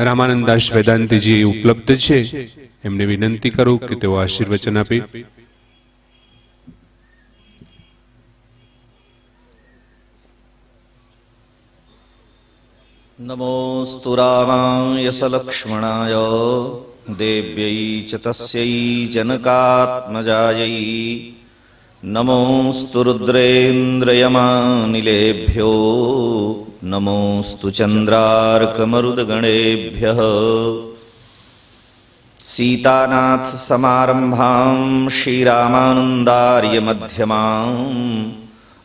રામાનંદાસ વેદાંતિજી ઉપલબ્ધ છે, એમને વિનંતી કરું કે તેઓ આશીર્વચન આપે. નમોસ્તુ રામાય સલક્ષ્મણાય દેવ્યૈ ચ તસ્યૈ જનકાત્મજાयै નમોસ્તુ રુદ્રેન્દ્રયમાનિલેભ્યો નમોસ્તુ ચંદ્રાર્કમરુદગણેભ્યઃ. सीतानाथ समारंभां श्रीरामानंदार्य मध्यमां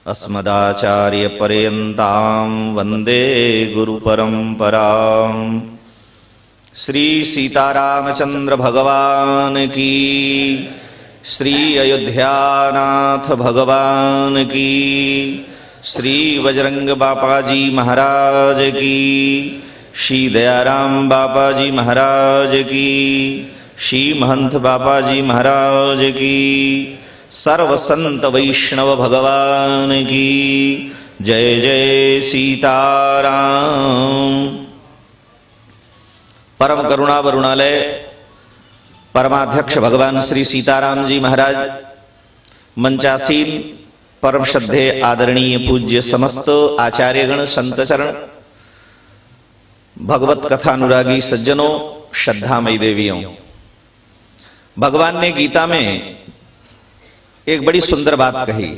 अस्मदाचार्य पर्यन्तां वंदे गुरु परंपरां. श्री सीतारामचंद्र भगवान की, श्री अयोध्यानाथ भगवान की, श्री बजरंग बापाजी महाराज की, श्री दयाराम बापाजी महाराज की, श्री महंत बापाजी महाराज की, सर्व संत वैष्णव भगवान की जय. जय सीताराम. परम करुणा वरुणालय परमाध्यक्ष भगवान श्री सीताराम जी महाराज, मंचासीन परम श्रद्धेय आदरणीय पूज्य समस्त आचार्यगण, संतचरण, भगवत कथानुरागी सज्जनों, श्रद्धामयी देवियों, भगवान ने गीता में एक बड़ी सुंदर बात कही.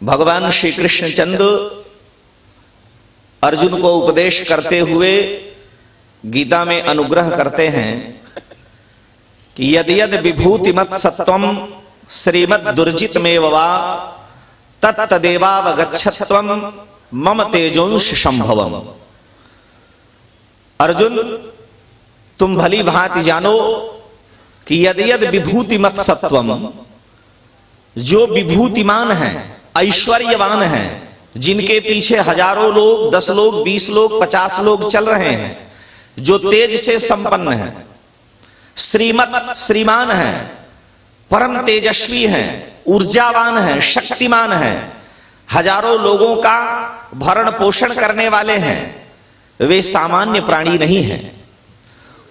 भगवान श्री कृष्णचंद्र अर्जुन को उपदेश करते हुए गीता में अनुग्रह करते हैं कि यदि यद विभूतिमत सत्वम श्रीमद दुर्जित में वा तत्तदेवावगच्छत्वम मम तेजोंश संभवम. अर्जुन, तुम भली भांति जानो कि यदि यद विभूतिमत सत्वम, जो विभूतिमान हैं, ऐश्वर्यवान हैं, जिनके पीछे हजारों लोग, 10 लोग, 20 लोग, 50 लोग चल रहे हैं, जो तेज से संपन्न हैं, श्रीमत श्रीमान हैं, परम तेजस्वी हैं, ऊर्जावान हैं, शक्तिमान हैं, हजारों लोगों का भरण पोषण करने वाले हैं, वे सामान्य प्राणी नहीं हैं.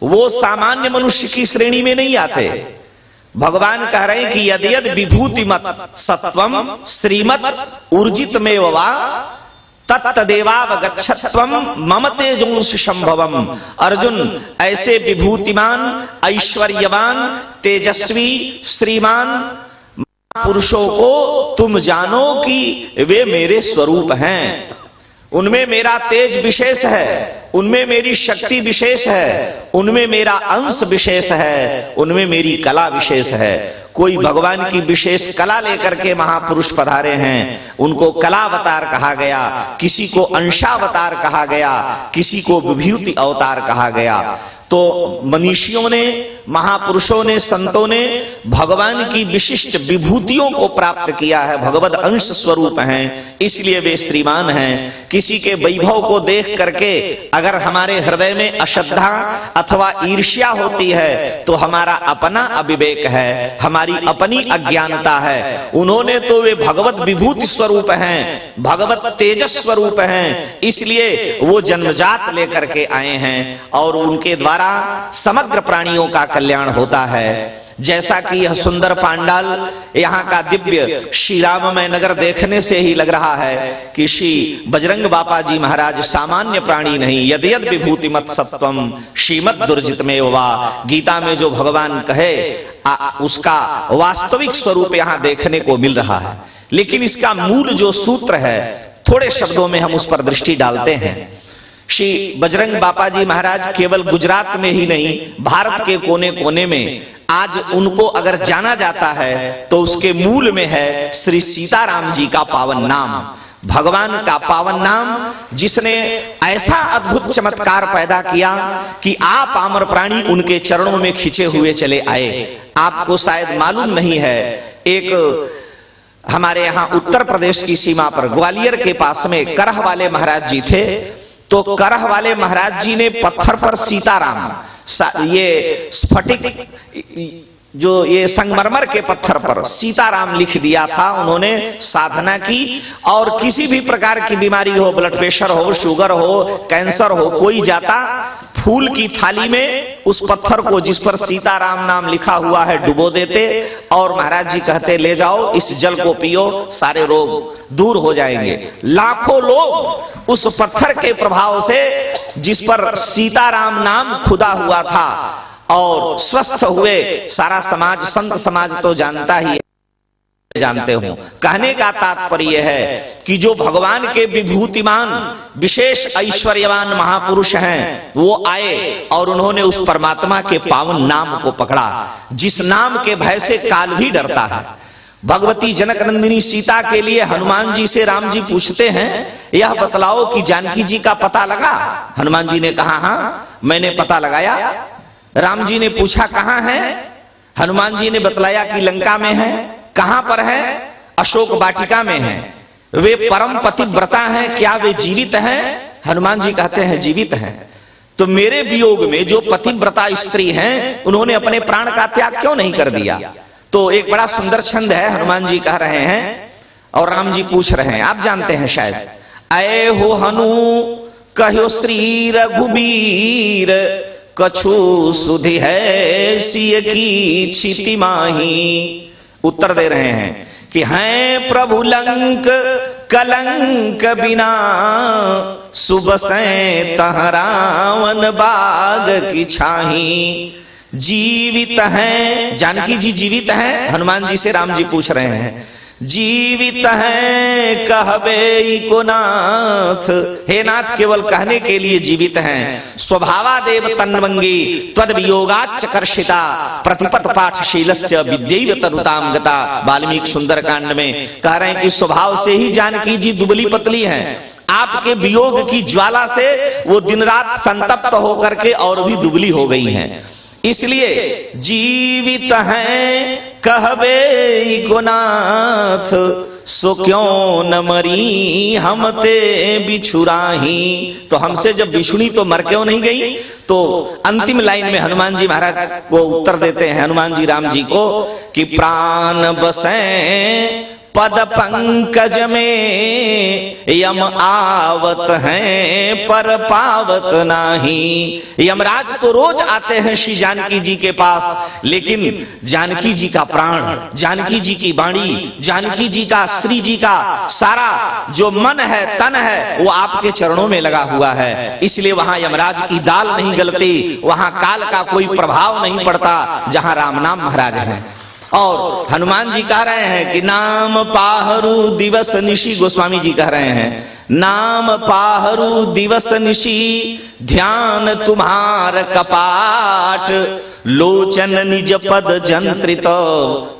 वो सामान्य मनुष्य की श्रेणी में नहीं आते. भगवान कह रहे हैं कि यदि यद विभूतिमत सत्वम श्रीमत ऊर्जित में वा तत्तदेवावगच्छत्वम मम तेजोंश संभवम. अर्जुन, ऐसे विभूतिमान, ऐश्वर्यवान, तेजस्वी, श्रीमान पुरुषों को तुम जानो कि वे मेरे स्वरूप हैं. उनमें मेरा तेज विशेष है, उनमें मेरी शक्ति विशेष है, उनमें मेरा अंश विशेष है, उनमें मेरी कला विशेष है. कोई भगवान की विशेष कला लेकर के महापुरुष पधारे हैं, उनको कलावतार कहा गया, किसी को अंशावतार कहा गया, किसी को विभूति अवतार कहा गया. तो मनीषियों ने, महापुरुषों ने, संतों ने भगवान की विशिष्ट विभूतियों को प्राप्त किया है, भगवद अंश स्वरूप हैं, इसलिए वे श्रीमान हैं. किसी के वैभव को देख करके अगर हमारे हृदय में अश्रद्धा अथवा ईर्ष्या होती है तो हमारा अपना अविवेक है, हमारी अपनी अज्ञानता है. उन्होंने तो वे भगवत विभूति स्वरूप हैं, भगवत तेजस स्वरूप हैं, इसलिए वो जन्मजात लेकर के आए हैं और उनके द्वारा समग्र प्राणियों का कल्याण होता है. जैसा कि यह सुंदर पांडाल, यहाँ का दिव्य श्री राममय नगर देखने से ही लग रहा है कि श्री बजरंग बापा जी महाराज सामान्य प्राणी नहीं. यदि यद विभूतिमत सत्वम श्रीमद दुर्जित में वा, गीता में जो भगवान कहे उसका वास्तविक स्वरूप यहाँ देखने को मिल रहा है. लेकिन इसका मूल जो सूत्र है, थोड़े शब्दों में हम उस पर दृष्टि डालते हैं. श्री बजरंग बापा जी महाराज केवल गुजरात में ही नहीं, भारत के कोने कोने में आज उनको अगर जाना जाता है तो उसके मूल में है श्री सीताराम जी का पावन नाम, भगवान का पावन नाम, जिसने ऐसा अद्भुत चमत्कार पैदा किया कि आप पामर प्राणी उनके चरणों में खिंचे हुए चले आए. आपको शायद मालूम नहीं है, एक हमारे यहां उत्तर प्रदेश की सीमा पर ग्वालियर के पास में करह वाले महाराज जी थे. तो करह वाले महाराज जी ने पत्थर पर सीताराम, ये स्फटिक जो ये संगमरमर के पत्थर पर सीताराम लिख दिया था। उन्होंने साधना की और किसी भी प्रकार की बीमारी हो, ब्लड प्रेशर हो, शुगर हो, कैंसर हो, कोई जाता फूल की थाली में उस पत्थर को जिस पर सीताराम नाम लिखा हुआ है डुबो देते और महाराज जी कहते ले जाओ इस जल को पियो, सारे रोग दूर हो जाएंगे। लाखों लोग उस पत्थर के प्रभाव से जिस पर सीताराम नाम खुदा हुआ था और स्वस्थ हुए। सारा समाज, संत समाज तो जानता ही है, जानते हो। कहने का तात्पर्य है कि जो भगवान के विभूतिमान विशेष ऐश्वर्यवान महापुरुष हैं, वो आए और उन्होंने उस परमात्मा के पावन नाम को पकड़ा, जिस नाम के भय से काल भी डरता है। भगवती जनक नंदिनी सीता के लिए हनुमान जी से राम जी पूछते हैं, यह बतलाओ कि जानकी जी का पता लगा? हनुमान जी ने कहा हाँ मैंने पता लगाया। राम जी ने पूछा कहां है? हनुमान जी ने बतलाया कि लंका में है। कहां पर है? अशोक वाटिका में है। वे परम पतिव्रता हैं, क्या वे जीवित हैं? हनुमान जी कहते हैं जीवित हैं। तो मेरे वियोग में जो पतिव्रता स्त्री हैं उन्होंने अपने प्राण का त्याग क्यों नहीं कर दिया? तो एक बड़ा सुंदर छंद है, हनुमान जी कह रहे हैं और राम जी पूछ रहे हैं, आप जानते हैं शायद। आए हो हनु कहो श्री रघुबीर, कछु सुधि है सिय की छिति माही। उत्तर दे रहे हैं कि हैं प्रभु लंक कलंक बिना, सुबह से तह रावण बाग की छाही। जीवित हैं, जानकी जी जीवित हैं? हनुमान जी से राम जी पूछ रहे हैं। जीवित हैं कहबे को नाथ, हे नाथ केवल कहने के लिए जीवित हैं। स्वभावादेव तन्वंगी त्वद वियोगाच्च कर्षिता, प्रतिपत पाठशीलस्य विद्यैव तनुताम गता। वाल्मीकि सुंदरकांड में कह रहे हैं कि स्वभाव से ही जानकी जी दुबली पतली हैं, आपके वियोग की ज्वाला से वो दिन रात संतप्त होकर के और भी दुबली हो गई हैं। इसलिए जीवित हैं कहबे को नाथ, सो क्यों न मरी हम ते बिछुराही। तो हमसे जब बिछुड़ी तो मर क्यों नहीं गई? तो अंतिम लाइन में हनुमान जी महाराज को उत्तर देते हैं, हनुमान जी राम जी को, कि प्राण बसें पद पंकज में, यम आवत हैं पर पावत नाही। यमराज तो रोज आते हैं श्री जानकी जी के पास, लेकिन जानकी जी का प्राण, जानकी जी की वाणी, जानकी जी का, श्री जी का सारा जो मन है, तन है, वो आपके चरणों में लगा हुआ है। इसलिए वहां यमराज की दाल नहीं गलती, वहां काल का कोई प्रभाव नहीं पड़ता, जहां राम नाम महाराज है। और हनुमान जी कह रहे हैं कि नाम पाहरू दिवस निशी, गोस्वामी जी कह रहे हैं नाम पाहरू दिवस निशी, ध्यान तुम्हार कपाट, लोचन निज पद जंत्रित,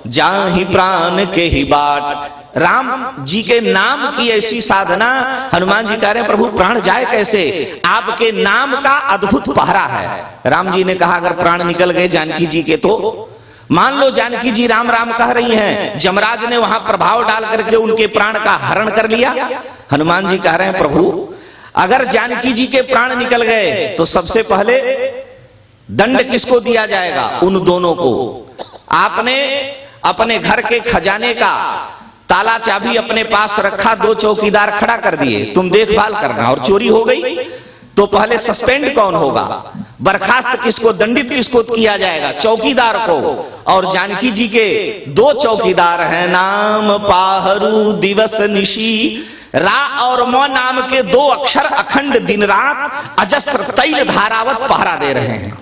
जाहि प्राण के ही बाट। राम जी के नाम की ऐसी साधना, हनुमान जी कह रहे हैं प्रभु प्राण जाए कैसे? आपके नाम का अद्भुत पहरा है। राम जी ने कहा अगर प्राण निकल गए जानकी जी के, तो मान लो जानकी जी राम राम कह रही हैं, जमराज ने वहां प्रभाव डाल करके उनके प्राण का हरण कर लिया। हनुमान जी कह रहे हैं प्रभु अगर जानकी जी के प्राण निकल गए तो सबसे पहले दंड किसको दिया जाएगा? उन दोनों को। आपने अपने घर के खजाने का ताला चाबी अपने पास रखा, 2 चौकीदार खड़ा कर दिए, तुम देखभाल करना, और चोरी हो गई तो पहले सस्पेंड कौन होगा? बर्खास्त किसको, दंडित किसको किया जाएगा? चौकीदार को। और जानकी जी के 2 चौकीदार हैं, नाम पाहरू दिवस निशी, रा और म नाम के 2 अक्षर अखंड दिन रात अजस्त्र तैल धारावत पहरा दे रहे हैं,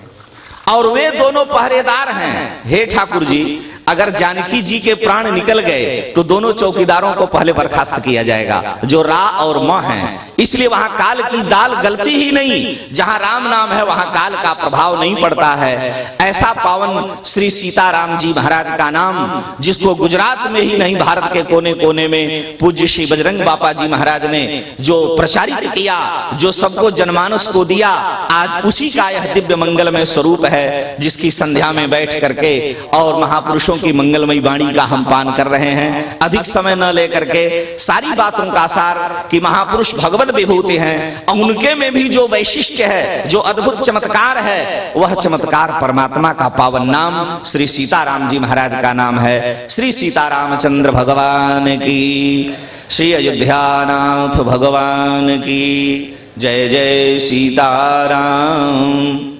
और वे दोनों पहरेदार हैं। हे ठाकुर जी अगर जानकी जी के प्राण निकल गए तो दोनों चौकीदारों को पहले बर्खास्त किया जाएगा, जो रा और म हैं। इसलिए वहां काल की दाल गलती ही नहीं, जहां राम नाम है वहां काल का प्रभाव नहीं पड़ता है। ऐसा पावन श्री सीताराम जी महाराज का नाम, जिसको गुजरात में ही नहीं भारत के कोने कोने में पूज्य श्री बजरंग बापा जी महाराज ने जो प्रचारित किया, जो सबको जनमानस को दिया, आज उसी का यह दिव्य मंगलमय स्वरूप है, जिसकी संध्या में बैठ करके और महापुरुषों की मंगलमयी वाणी का हम पान कर रहे हैं। अधिक समय न लेकर के सारी बातों का सार कि महापुरुष भगवत विभूति हैं और उनके में भी जो वैशिष्ट्य है, जो अद्भुत चमत्कार है, वह चमत्कार परमात्मा का पावन नाम श्री सीताराम जी महाराज का नाम है। श्री सीतारामचंद्र भगवान की, श्री अयोध्यानाथ भगवान की जय। जय सीताराम।